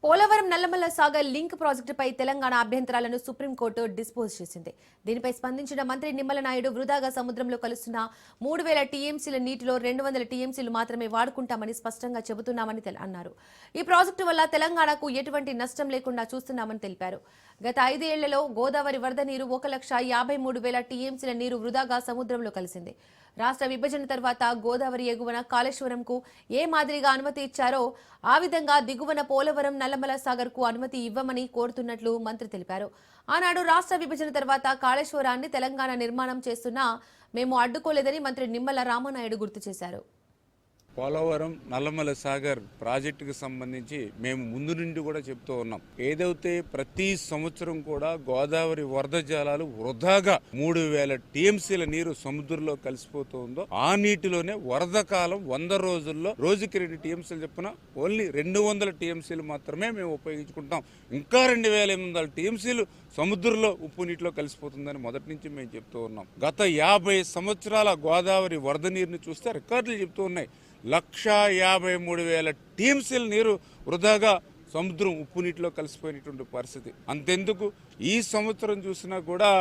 Polavaram Nallamala Sagar link ప్రాజెక్టుపై Telangana అభ్యంతరాలను supreme court dispose చేసింది. దీనిపై స్పందించిన మంత్రి నిమ్మల నాయుడు వృధాగా సముద్రంలో కలుస్తున్న 3000 టీఎంసీల నీటిలో 200 టీఎంసీలు మాత్రమే వాడుకుంటామని స్పష్టంగా చెబుతున్నామని అన్నారు. ఈ ప్రాజెక్టు వల్ల తెలంగాణకు ఎటువంటి నష్టం లేకుండా చూస్తున్నామని తెలిపారు. గత 5 ఏళ్లలో గోదావరి వరద నీరు 1,53,000 టీఎంసీల నీరు వృధాగా సముద్రంలో కలిసింది. రాష్ట్ర విభజన తర్వాత గోదావరి ఎగువన కాళేశ్వరంకు ఏ మాదిరిగా అనుమతి ఇచ్చారో ఆ విధంగా దిగువన పోలవరం నల్లమల సాగర్ కు అనుమతి ఇవ్వమని కోరుతున్నట్లు మంత్రి తెలిపారు. ఆనాడు రాష్ట్ర విభజన తర్వాత కాళేశ్వరాన్ని తెలంగాణ నిర్మాణం చేస్తున్నా మేము అడ్డుకోలేదని మంత్రి నిమ్మల రామనాయుడు గుర్తు చేశారు. పోలవరం నల్లమల సాగర్ ప్రాజెక్టుకు సంబంధించి మేము ముందు నుండి కూడా చెప్తూ ఉన్నాం. ఏదైతే ప్రతి సంవత్సరం కూడా గోదావరి వరద జలాలు వృధాగా 3000 టీఎంసీల నీరు సముద్రంలో కలిసిపోతుందో ఆ నీటిలోనే వరద కాలం 100 రోజుల్లో రోజుకి 2 టీఎంసీలు చెప్పున ఓన్లీ 200 టీఎంసీలు మాత్రమే మేము ఉపయోగించుకుంటాం. ఇంకా 2800 టీఎంసీలు సముద్రంలో ఉప్పు నీటిలో కలిసిపోతుందని మొదటి నుంచి మేము చెప్తూ ఉన్నాం. గత 50 సంవత్సరాల గోదావరి వరద నీరుని చూస్తే రికార్డులు చెప్తూ ఉన్నాయి. 1,53,000 టీఎంసీల నీరు వృధాగా సముద్రం ఉప్పు నీటిలో కలిసిపోయినటువంటి పరిస్థితి. అంతెందుకు ఈ సంవత్సరం చూసినా కూడా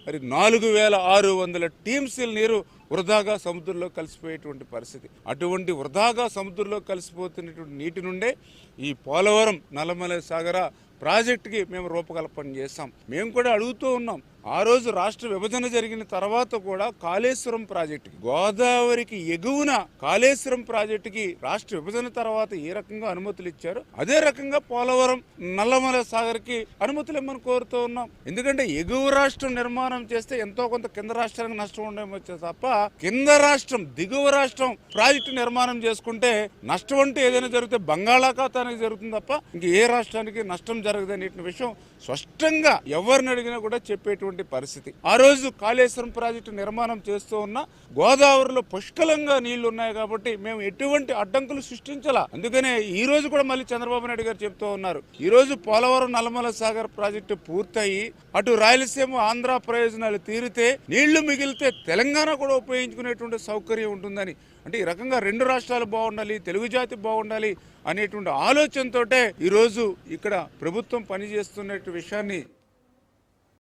మరి 4,600 టీఎంసీల నీరు వృధాగా సముద్రంలో కలిసిపోయేటువంటి పరిస్థితి. అటువంటి వృధాగా సముద్రంలో కలిసిపోతున్నటువంటి నీటి నుండే ఈ పోలవరం నల్లమల సాగర ప్రాజెక్టుకి మేము రూపకల్పన చేస్తాం. మేము కూడా అడుగుతూ ఉన్నాం. ఆ రోజు రాష్ట్ర విభజన జరిగిన తర్వాత కూడా కాళేశ్వరం ప్రాజెక్టుకి గోదావరికి ఎగువన కాళేశ్వరం ప్రాజెక్టుకి రాష్ట్ర విభజన తర్వాత ఏ రకంగా అనుమతులు ఇచ్చారో అదే రకంగా పోలవరం నల్లమల సాగర్కి అనుమతులు ఇమ్మని కోరుతూ ఉన్నాం. ఎందుకంటే ఎగువ రాష్ట్రం నిర్మాణం చేస్తే ఎంతో కొంత కింద రాష్ట్రానికి నష్టం ఉండవచ్చు తప్ప కింద రాష్ట్రం దిగువ రాష్ట్రం ప్రాజెక్టు నిర్మాణం చేసుకుంటే నష్టం అంటే ఏదైనా జరిగితే బంగాళాఖాతానికి జరుగుతుంది తప్ప ఇంక ఏ రాష్ట్రానికి నష్టం జరగదనే విషయం స్పష్టంగా ఎవరిని అడిగినా కూడా చెప్పేటువంటి పరిస్థితి. ఆ రోజు కాళేశ్వరం ప్రాజెక్టు నిర్మాణం చేస్తూ ఉన్న గోదావరిలో పుష్కలంగా నీళ్లు ఉన్నాయి కాబట్టి మేము ఎటువంటి అడ్డంకులు సృష్టించాలా. అందుకనే ఈ రోజు కూడా మళ్ళీ చంద్రబాబు నాయుడు గారు చెప్తూ ఉన్నారు. ఈ రోజు పోలవరం నల్లమల సాగర్ ప్రాజెక్టు పూర్తయి అటు రాయలసీమ ఆంధ్ర ప్రయోజనాలు తీరితే నీళ్లు మిగిలితే తెలంగాణ కూడా ఉపయోగించుకునేటువంటి సౌకర్యం ఉంటుందని, అంటే ఈ రకంగా 2 రాష్ట్రాలు బాగుండాలి, తెలుగు జాతి బాగుండాలి అనేటువంటి ఆలోచనతోటే ఈరోజు ఇక్కడ ప్రభుత్వం పనిచేస్తున్న విషయాన్ని